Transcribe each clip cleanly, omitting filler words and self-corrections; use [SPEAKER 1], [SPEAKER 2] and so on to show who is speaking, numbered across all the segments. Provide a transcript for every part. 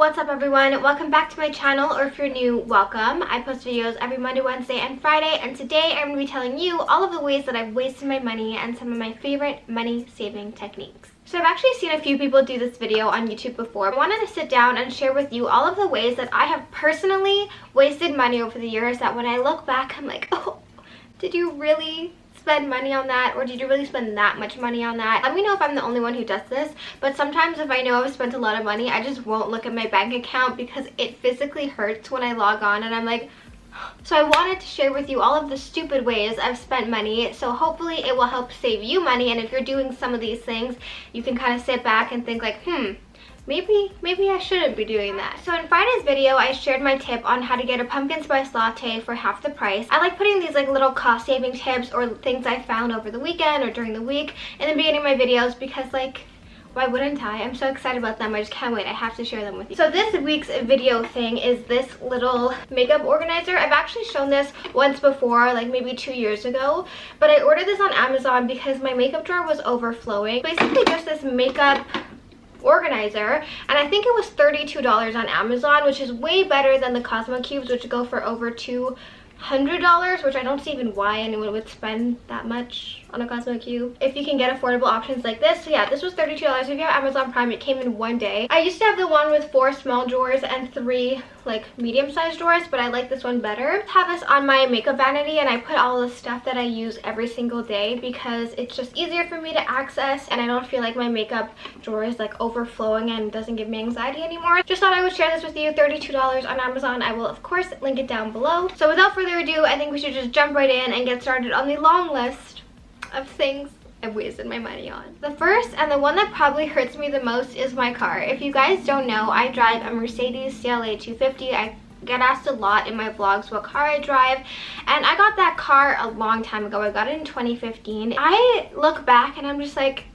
[SPEAKER 1] What's up everyone? Welcome back to my channel, or if you're new, welcome. I post videos every Monday, Wednesday, and Friday, and today I'm going to be telling you all of the ways that I've wasted my money and some of my favorite money saving techniques. So I've actually seen a few people do this video on YouTube before. I wanted to sit down and share with you all of the ways that I have personally wasted money over the years that when I look back, I'm like, oh, did you really spend money on that, or did you really spend that much money on that? Let me know if I'm the only one who does this, but sometimes if I know I've spent a lot of money, I just won't look at my bank account because it physically hurts when I log on and I'm like, so I wanted to share with you all of the stupid ways I've spent money, so hopefully it will help save you money. And if you're doing some of these things, you can kind of sit back and think like, maybe I shouldn't be doing that. So in Friday's video, I shared my tip on how to get a pumpkin spice latte for half the price. I like putting these like little cost saving tips or things I found over the weekend or during the week in the beginning of my videos because, like, why wouldn't I? I'm so excited about them. I just can't wait. I have to share them with you. So this week's video thing is this little makeup organizer. I've actually shown this once before, like maybe 2 years ago, but I ordered this on Amazon because my makeup drawer was overflowing. Basically just this makeup organizer, and I think it was $32 on Amazon, which is way better than the Cosmo Cubes, which go for over $200, which I don't see even why anyone would spend that much on a Cosmo Cube if you can get affordable options like this. So yeah, this was $32. If you have Amazon Prime, it came in one day. I used to have the one with 4 small drawers and 3 like medium-sized drawers, but I like this one better. I have this on my makeup vanity, and I put all the stuff that I use every single day because it's just easier for me to access, and I don't feel like my makeup drawer is like overflowing and doesn't give me anxiety anymore. Just thought I would share this with you. $32 on Amazon. I will of course link it down below. So without further ado, I think we should just jump right in and get started on the long list of things I've wasted my money on. The first, and the one that probably hurts me the most, is my car. If you guys don't know, I drive a Mercedes CLA 250. I get asked a lot in my vlogs what car I drive, and I got that car a long time ago. I got it in 2015. I look back and I'm just like,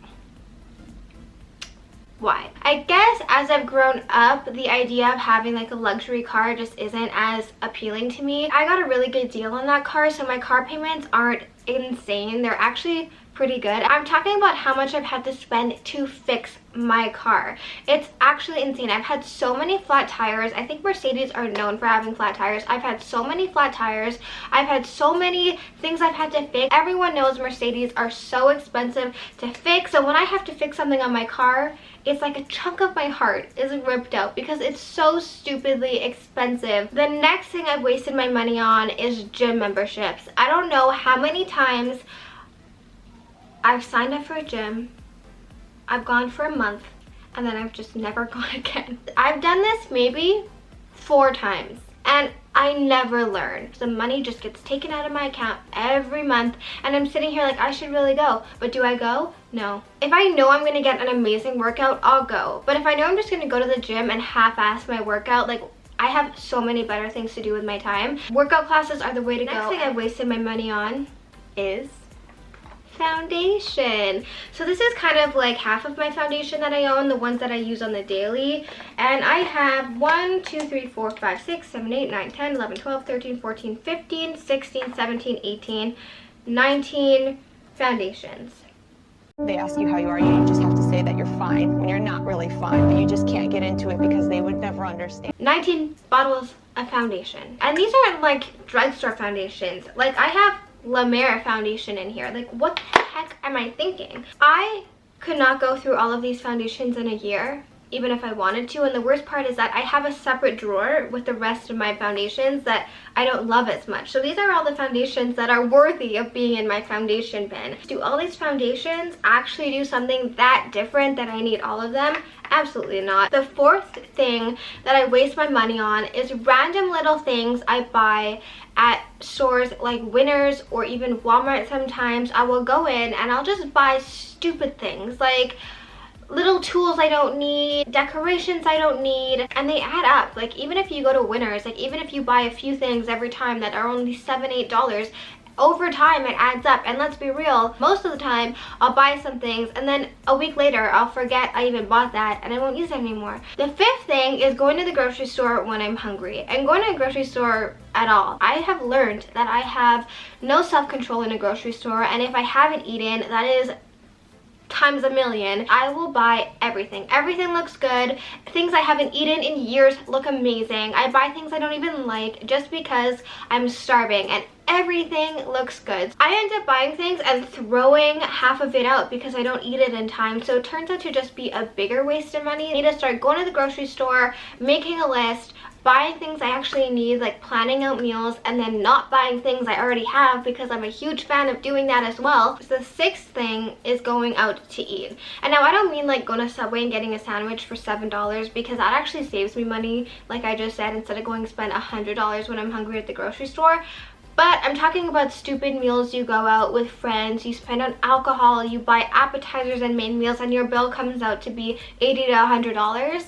[SPEAKER 1] why? I guess as I've grown up, the idea of having like a luxury car just isn't as appealing to me. I got a really good deal on that car, so my car payments aren't insane. They're actually pretty good. I'm talking about how much I've had to spend to fix my car. It's actually insane. I've had so many flat tires. I think Mercedes are known for having flat tires. I've had so many flat tires. I've had so many things I've had to fix. Everyone knows Mercedes are so expensive to fix, so when I have to fix something on my car, it's like a chunk of my heart is ripped out because it's so stupidly expensive. The next thing I've wasted my money on is gym memberships. I don't know how many times I've signed up for a gym, I've gone for a month, and then I've just never gone again. I've done this maybe 4 times, and I never learn. The money just gets taken out of my account every month, and I'm sitting here like, I should really go. But do I go? No. If I know I'm gonna get an amazing workout, I'll go. But if I know I'm just gonna go to the gym and half-ass my workout, like, I have so many better things to do with my time. Workout classes are the way to go. Next thing I've wasted my money on is foundation. So this is kind of like half of my foundation that I own, the ones that I use on the daily, and I have 1 2 3 4 5 6 7 8 9 10 11 12 13 14 15 16 17 18 19 foundations.
[SPEAKER 2] They ask you how you are, you just have to say that you're fine when you're not really fine, but you just can't get into it because they would never understand.
[SPEAKER 1] 19 bottles of foundation, and these aren't like drugstore foundations. Like, I have La Mer foundation in here. Like, what the heck am I thinking? I could not go through all of these foundations in a year, even if I wanted to, and the worst part is that I have a separate drawer with the rest of my foundations that I don't love as much. So these are all the foundations that are worthy of being in my foundation bin. Do all these foundations actually do something that different that I need all of them? Absolutely not. The fourth thing that I waste my money on is random little things I buy at stores like Winners or even Walmart. Sometimes I will go in and I'll just buy stupid things like little tools I don't need, decorations I don't need, and they add up. Like, even if you go to Winners, like even if you buy a few things every time that are only $7-8, over time it adds up. And let's be real, most of the time I'll buy some things and then a week later I'll forget I even bought that and I won't use it anymore. The fifth thing is going to the grocery store when I'm hungry, and going to a grocery store at all. I have learned that I have no self-control in a grocery store, and if I haven't eaten, that is times a million, I will buy everything. Everything looks good. Things I haven't eaten in years look amazing. I buy things I don't even like just because I'm starving, and everything looks good. I end up buying things and throwing half of it out because I don't eat it in time, so it turns out to just be a bigger waste of money. I need to start going to the grocery store, making a list, buying things I actually need, like planning out meals, and then not buying things I already have because I'm a huge fan of doing that as well. So the sixth thing is going out to eat. And now I don't mean like going to Subway and getting a sandwich for $7 because that actually saves me money, like I just said, instead of going to spend $100 when I'm hungry at the grocery store. But I'm talking about stupid meals you go out with friends, you spend on alcohol, you buy appetizers and main meals, and your bill comes out to be $80 to $100.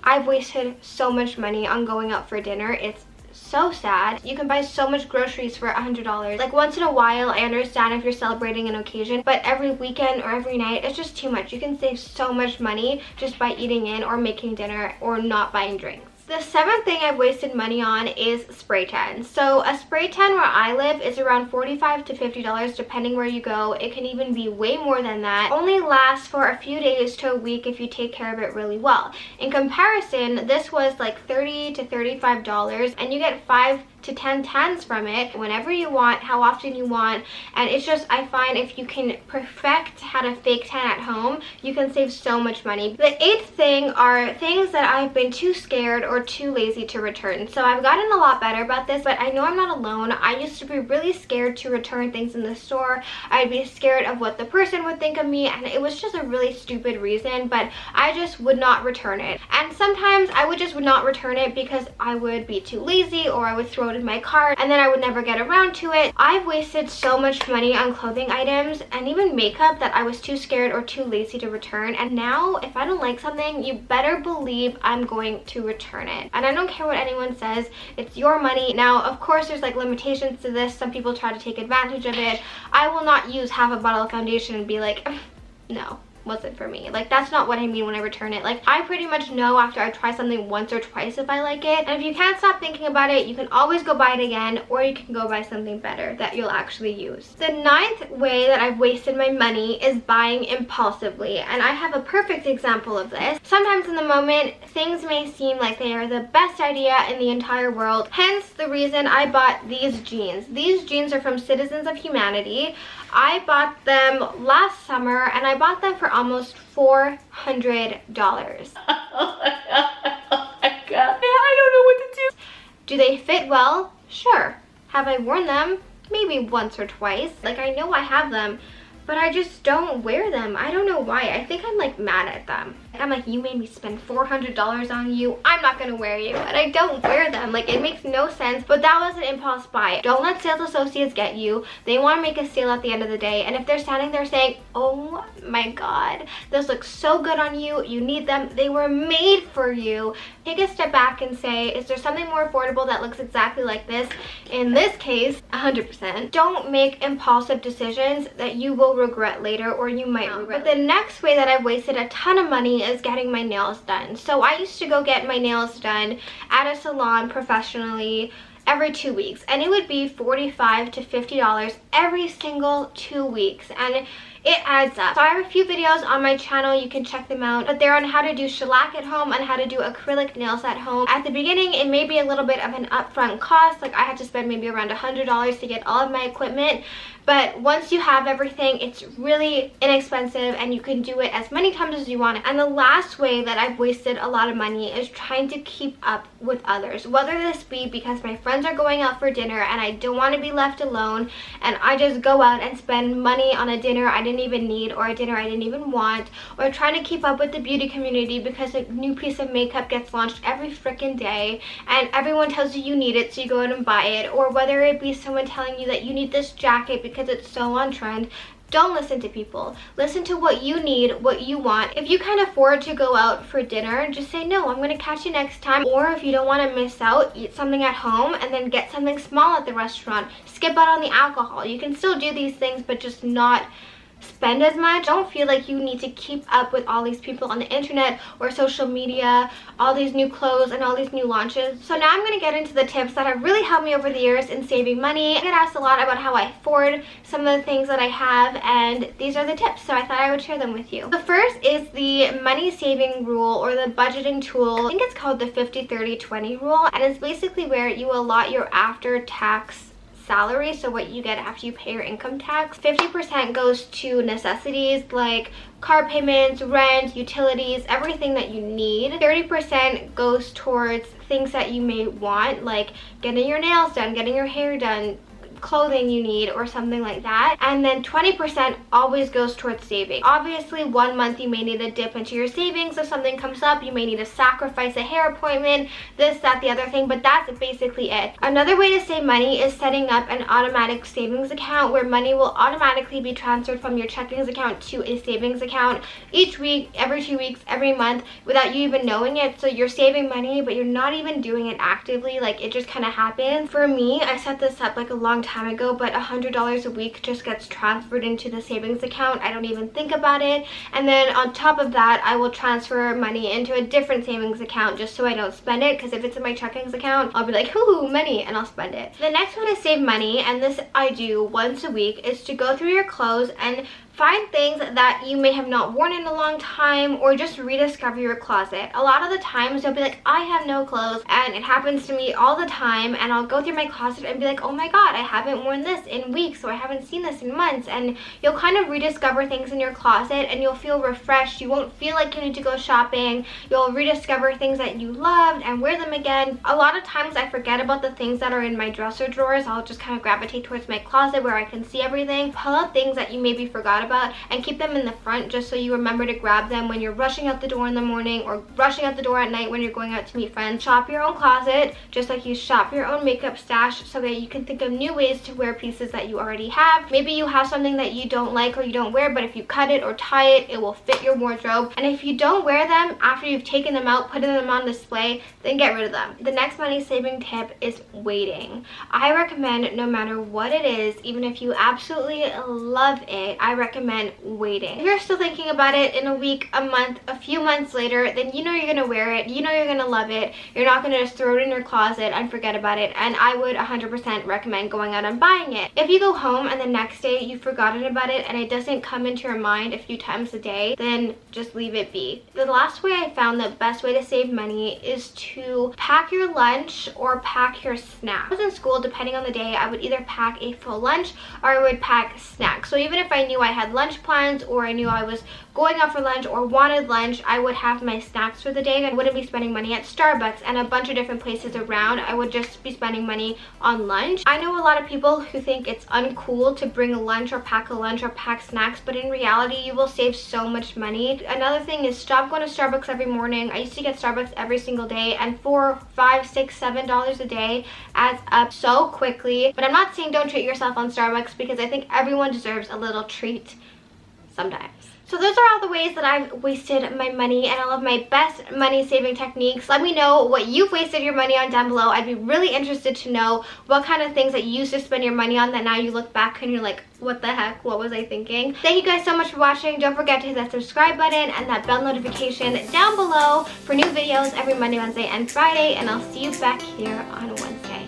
[SPEAKER 1] I've wasted so much money on going out for dinner. It's so sad. You can buy so much groceries for $100. Like once in a while, I understand if you're celebrating an occasion, but every weekend or every night, it's just too much. You can save so much money just by eating in or making dinner or not buying drinks. The seventh thing I've wasted money on is spray tan. So a spray tan where I live is around $45 to $50 depending where you go. It can even be way more than that. Only lasts for a few days to a week if you take care of it really well. In comparison, this was like $30 to $35 and you get 5 to 10 tans from it whenever you want, how often you want, and it's just, I find if you can perfect how to fake tan at home, you can save so much money. The eighth thing are things that I've been too scared or too lazy to return. So I've gotten a lot better about this, but I know I'm not alone. I used to be really scared to return things in the store. I'd be scared of what the person would think of me, and it was just a really stupid reason, but I just would not return it. And sometimes I would not return it because I would be too lazy or I would throw it in my cart and then I would never get around to it. I've wasted so much money on clothing items and even makeup that I was too scared or too lazy to return, and now if I don't like something, you better believe I'm going to return it. And I don't care what anyone says, it's your money. Now of course there's like limitations to this. Some people try to take advantage of it. I will not use half a bottle of foundation and be like, no, wasn't for me. Like that's not what I mean when I return it. Like I pretty much know after I try something once or twice if I like it, and if you can't stop thinking about it, you can always go buy it again, or you can go buy something better that you'll actually use. The ninth way that I've wasted my money is buying impulsively, and I have a perfect example of this. Sometimes in the moment things may seem like they are the best idea in the entire world, hence the reason I bought these jeans. These jeans are from Citizens of Humanity. I bought them last summer and I bought them for almost $400.
[SPEAKER 2] Oh my god. I don't know what to do.
[SPEAKER 1] Do they fit well? Sure. Have I worn them? Maybe once or twice. Like I know I have them, but I just don't wear them. I don't know why. I think I'm like mad at them. I'm like, you made me spend $400 on you. I'm not gonna wear you. And I don't wear them. Like it makes no sense, but that was an impulse buy. Don't let sales associates get you. They wanna make a sale at the end of the day. And if they're standing there saying, oh my God, those look so good on you, you need them, they were made for you. Take a step back and say, is there something more affordable that looks exactly like this? In this case, 100%. Don't make impulsive decisions that you will regret later, or you might regret. But the next way that I've wasted a ton of money is getting my nails done. So I used to go get my nails done at a salon professionally every 2 weeks, and it would be $45 to $50 every single 2 weeks, and it adds up. So I have a few videos on my channel, you can check them out, but they're on how to do shellac at home and how to do acrylic nails at home. At the beginning, it may be a little bit of an upfront cost, like I had to spend maybe around $100 to get all of my equipment, but once you have everything, it's really inexpensive and you can do it as many times as you want. And the last way that I've wasted a lot of money is trying to keep up with others, whether this be because my friends are going out for dinner and I don't want to be left alone, and I just go out and spend money on a dinner I didn't even need, or a dinner I didn't even want, or trying to keep up with the beauty community because a new piece of makeup gets launched every freaking day and everyone tells you you need it, so you go out and buy it, or whether it be someone telling you that you need this jacket because it's so on trend. Don't listen to people. Listen to what you need, what you want. If you can't afford to go out for dinner, just say, no, I'm gonna catch you next time. Or if you don't wanna miss out, eat something at home and then get something small at the restaurant. Skip out on the alcohol. You can still do these things, but just not spend as much. Don't feel like you need to keep up with all these people on the internet or social media, all these new clothes and all these new launches. So now I'm going to get into the tips that have really helped me over the years in saving money. I get asked a lot about how I afford some of the things that I have, and these are the tips, so I thought I would share them with you. The first is the money saving rule, or the budgeting tool. I think it's called the 50-30-20 rule, and it's basically where you allot your after tax salary, so what you get after you pay your income tax. 50% goes to necessities like car payments, rent, utilities, everything that you need. 30% goes towards things that you may want, like getting your nails done, getting your hair done, clothing you need, or something like that. And then 20% always goes towards saving. Obviously, 1 month you may need to dip into your savings. If something comes up, you may need to sacrifice a hair appointment, this, that, the other thing, but that's basically it. Another way to save money is setting up an automatic savings account where money will automatically be transferred from your checkings account to a savings account each week, every 2 weeks, every month, without you even knowing it. So you're saving money, but you're not even doing it actively. Like, it just kind of happens. For me, I set this up like a long time ago, but $100 a week just gets transferred into the savings account. I don't even think about it. And then on top of that, I will transfer money into a different savings account just so I don't spend it, because if it's in my checkings account, I'll be like, hoo, money, and I'll spend it. The next one to save money, and this I do once a week, is to go through your clothes and find things that you may have not worn in a long time, or just rediscover your closet. A lot of the times you'll be like, I have no clothes, and it happens to me all the time, and I'll go through my closet and be like, oh my god, I haven't worn this in weeks, or I haven't seen this in months. And you'll kind of rediscover things in your closet, and you'll feel refreshed. You won't feel like you need to go shopping. You'll rediscover things that you loved and wear them again. A lot of times I forget about the things that are in my dresser drawers. I'll just kind of gravitate towards my closet where I can see everything. Pull out things that you maybe forgot about and keep them in the front, just so you remember to grab them when you're rushing out the door in the morning or rushing out the door at night when you're going out to meet friends. Shop your own closet just like you shop your own makeup stash, so that you can think of new ways to wear pieces that you already have. Maybe you have something that you don't like or you don't wear, but if you cut it or tie it, it will fit your wardrobe. And if you don't wear them after you've taken them out, putting them on display, then get rid of them. The next money saving tip is waiting. I recommend, no matter what it is, even if you absolutely love it, I recommend waiting. If you're still thinking about it in a week, a month, a few months later, then you know you're gonna wear it, you know you're gonna love it. You're not gonna just throw it in your closet and forget about it. And I would 100% recommend going out and buying it. If you go home and the next day you've forgotten about it and it doesn't come into your mind a few times a day, then just leave it be. The last way I found the best way to save money is to pack your lunch or pack your snack. When I was in school, depending on the day, I would either pack a full lunch or I would pack snacks. So even if I knew I had lunch plans, or I knew I was going out for lunch or wanted lunch, I would have my snacks for the day. I wouldn't be spending money at Starbucks and a bunch of different places around. I would just be spending money on lunch. I know a lot of people who think it's uncool to bring a lunch or pack snacks, but in reality, you will save so much money. Another thing is, stop going to Starbucks every morning. I used to get Starbucks every single day, and $4, $5, $6, $7 a day adds up so quickly. But I'm not saying don't treat yourself on Starbucks, because I think everyone deserves a little treat sometimes. So those are all the ways that I've wasted my money and all of my best money saving techniques. Let me know what you've wasted your money on down below. I'd be really interested to know what kind of things that you used to spend your money on that now you look back and you're like, what the heck, what was I thinking? Thank you guys so much for watching. Don't forget to hit that subscribe button and that bell notification down below for new videos every Monday, Wednesday, and Friday, and I'll see you back here on Wednesday.